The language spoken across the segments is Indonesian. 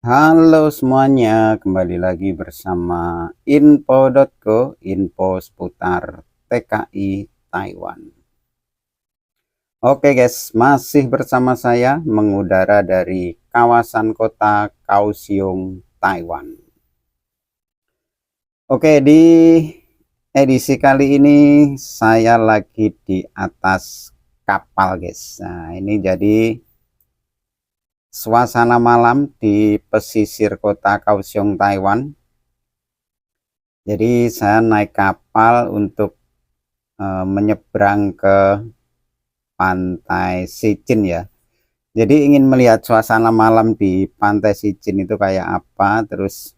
Halo semuanya, kembali lagi bersama info.co, info seputar TKI Taiwan. Oke guys, masih bersama saya mengudara dari kawasan kota Kaohsiung, Taiwan. Oke, di edisi kali ini saya lagi di atas kapal guys. Nah, ini jadi suasana malam di pesisir kota Kaohsiung, Taiwan. Jadi saya naik kapal untuk menyeberang ke pantai Sichin ya. Jadi ingin melihat suasana malam di pantai Sichin itu kayak apa. Terus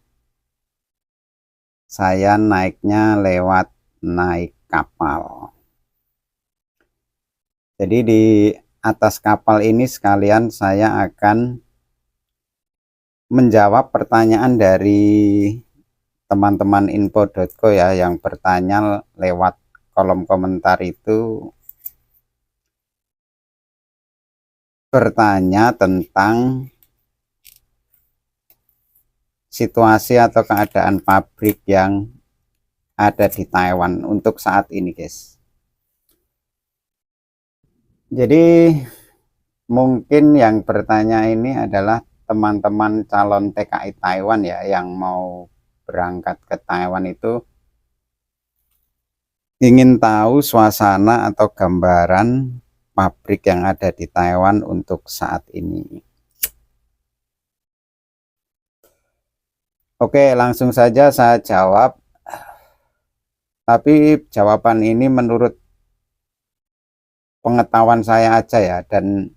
saya naiknya lewat naik kapal. Jadi di atas kapal ini sekalian saya akan menjawab pertanyaan dari teman-teman info.co ya, yang bertanya lewat kolom komentar itu, bertanya tentang situasi atau keadaan pabrik yang ada di Taiwan untuk saat ini guys. Jadi mungkin yang bertanya ini adalah teman-teman calon TKI Taiwan ya, yang mau berangkat ke Taiwan itu ingin tahu suasana atau gambaran pabrik yang ada di Taiwan untuk saat ini. Oke, langsung saja saya jawab. Tapi jawaban ini menurut pengetahuan saya aja ya, dan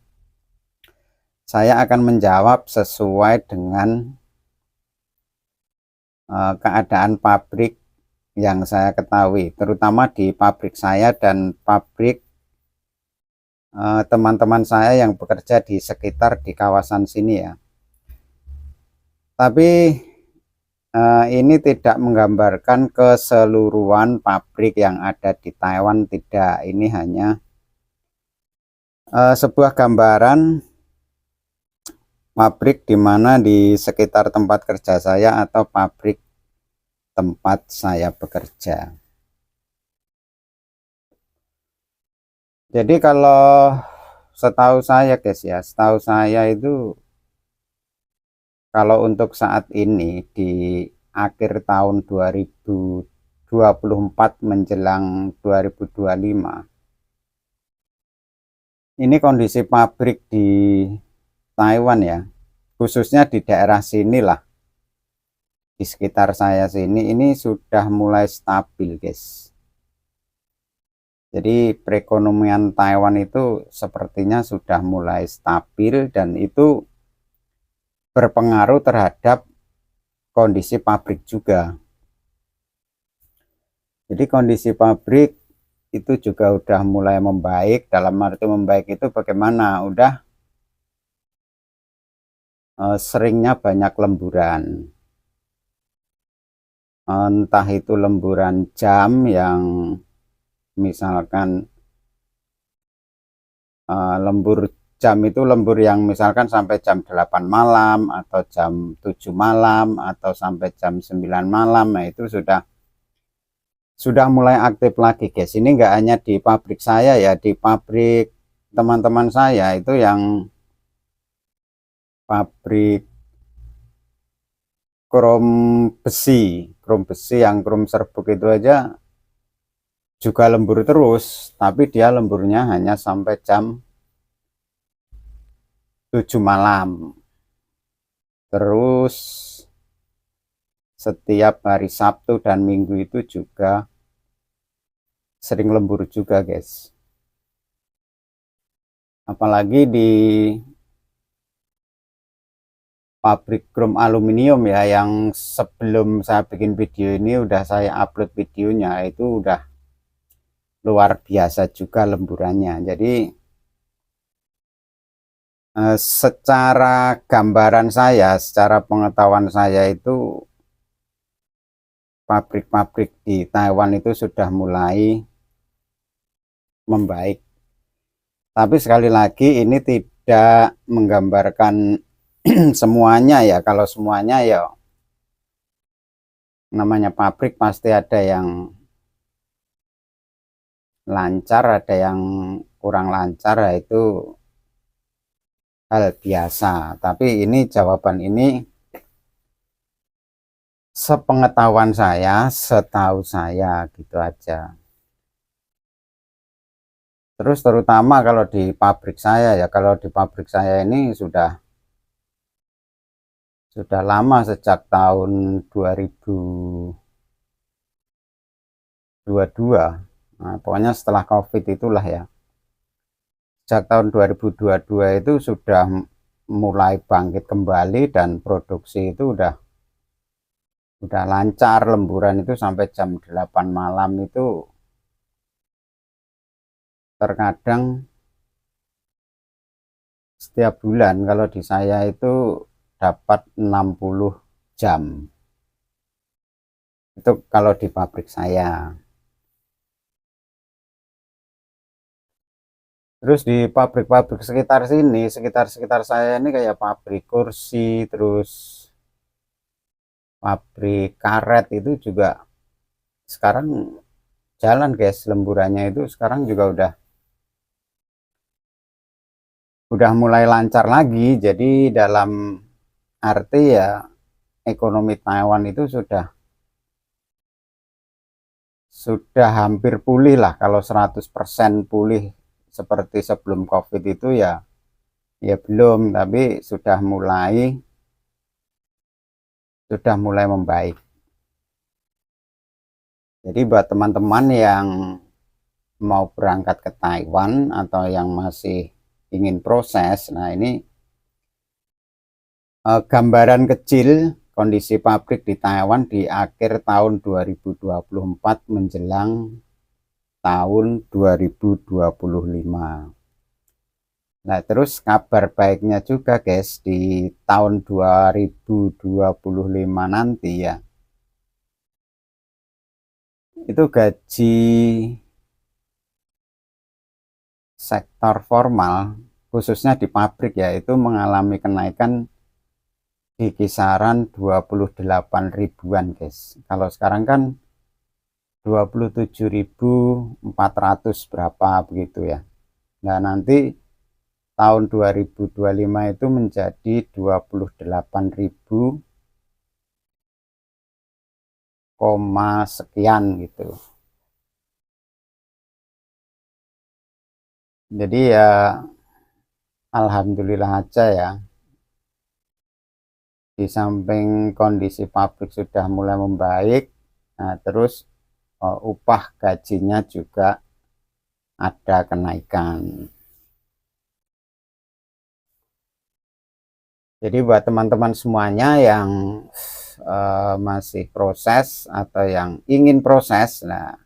saya akan menjawab sesuai dengan keadaan pabrik yang saya ketahui, terutama di pabrik saya dan pabrik teman-teman saya yang bekerja di sekitar di kawasan sini ya. Tapi ini tidak menggambarkan keseluruhan pabrik yang ada di Taiwan, tidak. Ini hanya sebuah gambaran pabrik di mana di sekitar tempat kerja saya atau pabrik tempat saya bekerja. Jadi kalau setahu saya guys ya, setahu saya itu kalau untuk saat ini di akhir tahun 2024 menjelang 2025, ini kondisi pabrik di Taiwan ya, khususnya di daerah sini lah, di sekitar saya sini, ini sudah mulai stabil guys. Jadi perekonomian Taiwan itu sepertinya sudah mulai stabil, dan itu berpengaruh terhadap kondisi pabrik juga. Jadi kondisi pabrik itu juga udah mulai membaik. Dalam arti membaik itu bagaimana? Udah seringnya banyak lemburan. Entah itu lemburan jam yang misalkan lembur jam itu lembur yang misalkan sampai jam 8 malam atau jam 7 malam atau sampai jam 9 malam. Nah, itu sudah mulai aktif lagi guys. Ini enggak hanya di pabrik saya ya, di pabrik teman-teman saya itu yang pabrik krom besi yang krom serbuk itu aja juga lembur terus, tapi dia lemburnya hanya sampai jam 7 malam. Terus setiap hari Sabtu dan Minggu itu juga sering lembur juga guys. Apalagi di pabrik krom aluminium ya, yang sebelum saya bikin video ini udah saya upload videonya, itu udah luar biasa juga lemburannya. Jadi secara gambaran saya, secara pengetahuan saya itu pabrik-pabrik di Taiwan itu sudah mulai membaik. Tapi sekali lagi ini tidak menggambarkan semuanya ya, kalau semuanya ya namanya pabrik pasti ada yang lancar, ada yang kurang lancar, ya itu hal biasa. Tapi ini jawaban ini sepengetahuan saya, setahu saya gitu aja. Terus terutama kalau di pabrik saya ya, kalau di pabrik saya ini sudah lama sejak tahun 2022. Nah, pokoknya setelah COVID itulah ya. Sejak tahun 2022 itu sudah mulai bangkit kembali dan produksi itu udah lancar, lemburan itu sampai jam 8 malam itu terkadang setiap bulan kalau di saya itu dapat 60 jam. Itu kalau di pabrik saya. Terus di pabrik-pabrik sekitar sini, sekitar saya ini kayak pabrik kursi, terus pabrik karet itu juga sekarang jalan guys, lemburannya itu sekarang juga udah mulai lancar lagi. Jadi dalam arti ya ekonomi Taiwan itu sudah hampir pulih lah. Kalau 100% pulih seperti sebelum COVID itu ya belum, tapi sudah mulai membaik. Jadi buat teman-teman yang mau berangkat ke Taiwan atau yang masih ingin proses, nah ini gambaran kecil kondisi pabrik di Taiwan di akhir tahun 2024 menjelang tahun 2025. Nah, terus kabar baiknya juga guys, di tahun 2025 nanti ya, itu gaji sektor formal, khususnya di pabrik ya, itu mengalami kenaikan di kisaran 28 ribuan guys. Kalau sekarang kan 27.400 berapa begitu ya. Nah, nanti tahun 2025 itu menjadi 28.000 koma sekian gitu. Jadi ya alhamdulillah aja ya. Di samping kondisi pabrik sudah mulai membaik, nah terus upah gajinya juga ada kenaikan. Jadi buat teman-teman semuanya yang masih proses atau yang ingin proses, nah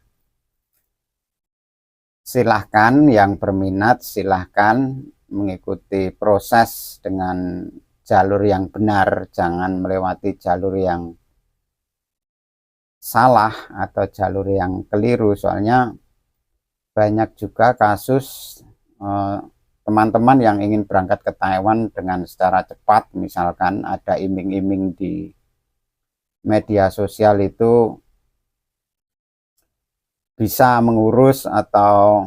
silahkan yang berminat silahkan mengikuti proses dengan jalur yang benar, jangan melewati jalur yang salah atau jalur yang keliru. Soalnya banyak juga kasus teman-teman yang ingin berangkat ke Taiwan dengan secara cepat, misalkan ada iming-iming di media sosial itu bisa mengurus atau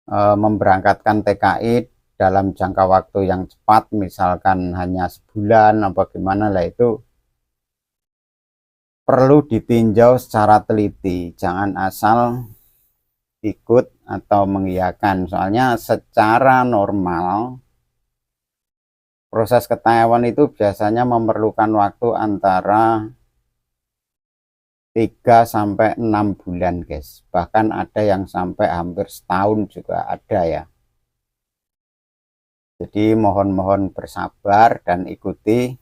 memberangkatkan TKI dalam jangka waktu yang cepat, misalkan hanya sebulan apa gimana lah, itu perlu ditinjau secara teliti, jangan asal ikut atau mengiyakan. Soalnya secara normal proses ke Taiwan itu biasanya memerlukan waktu antara 3 sampai 6 bulan guys, bahkan ada yang sampai hampir setahun juga ada ya. Jadi mohon bersabar dan ikuti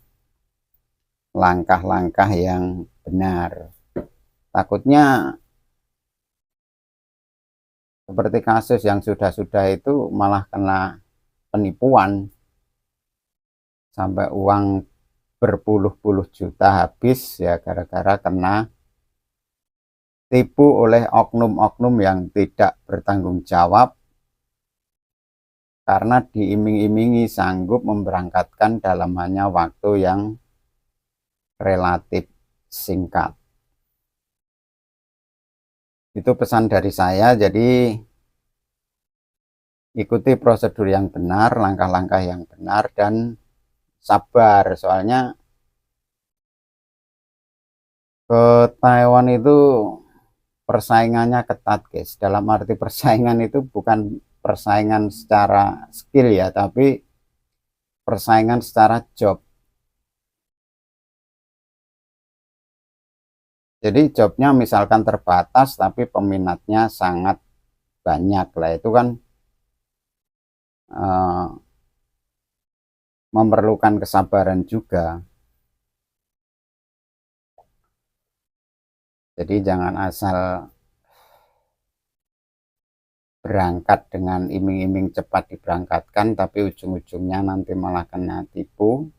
langkah-langkah yang benar. Takutnya seperti kasus yang sudah-sudah itu malah kena penipuan sampai uang berpuluh-puluh juta habis ya gara-gara kena tipu oleh oknum-oknum yang tidak bertanggung jawab karena diiming-imingi sanggup memberangkatkan dalam hanya waktu yang relatif singkat. Itu pesan dari saya. Jadi ikuti prosedur yang benar, langkah-langkah yang benar, dan sabar. Soalnya ke Taiwan itu persaingannya ketat, guys. Dalam arti persaingan itu bukan persaingan secara skill ya, tapi persaingan secara job. Jadi jobnya misalkan terbatas, tapi peminatnya sangat banyak lah. Itu kan memerlukan kesabaran juga. Jadi jangan asal berangkat dengan iming-iming cepat diberangkatkan, tapi ujung-ujungnya nanti malah kena tipu.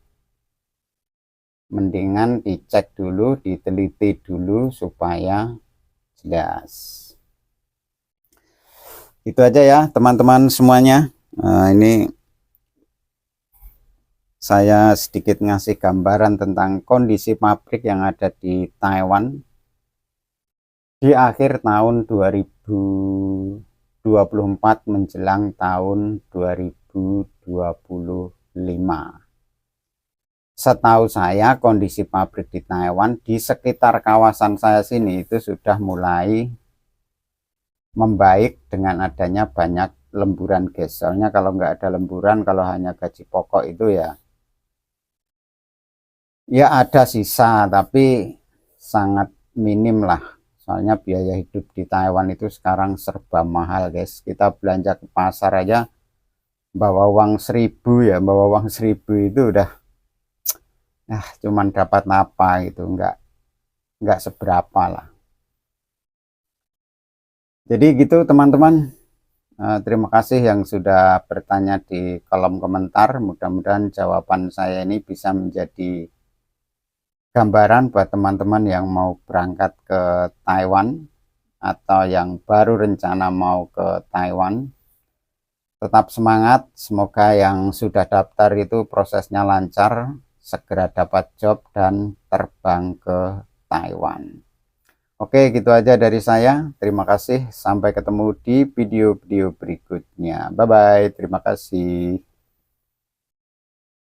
Mendingan dicek dulu, diteliti dulu supaya jelas. Itu aja ya teman-teman semuanya. Ini saya sedikit ngasih gambaran tentang kondisi pabrik yang ada di Taiwan di akhir tahun 2024 menjelang tahun 2025. Setahu saya kondisi pabrik di Taiwan di sekitar kawasan saya sini itu sudah mulai membaik dengan adanya banyak lemburan, guys. Soalnya kalau nggak ada lemburan, kalau hanya gaji pokok itu ya ada sisa, tapi sangat minim lah. Soalnya biaya hidup di Taiwan itu sekarang serba mahal, guys. Kita belanja ke pasar aja bawa uang 1.000 ya, bawa uang 1.000 itu udah cuman dapat apa gitu, nggak seberapa lah. Jadi gitu teman-teman. Terima kasih yang sudah bertanya di kolom komentar. Mudah-mudahan jawaban saya ini bisa menjadi gambaran buat teman-teman yang mau berangkat ke Taiwan atau yang baru rencana mau ke Taiwan. Tetap semangat, semoga yang sudah daftar itu prosesnya lancar, segera dapat job dan terbang ke Taiwan. Oke, gitu aja dari saya. Terima kasih. Sampai ketemu di video-video berikutnya. Bye-bye. Terima kasih.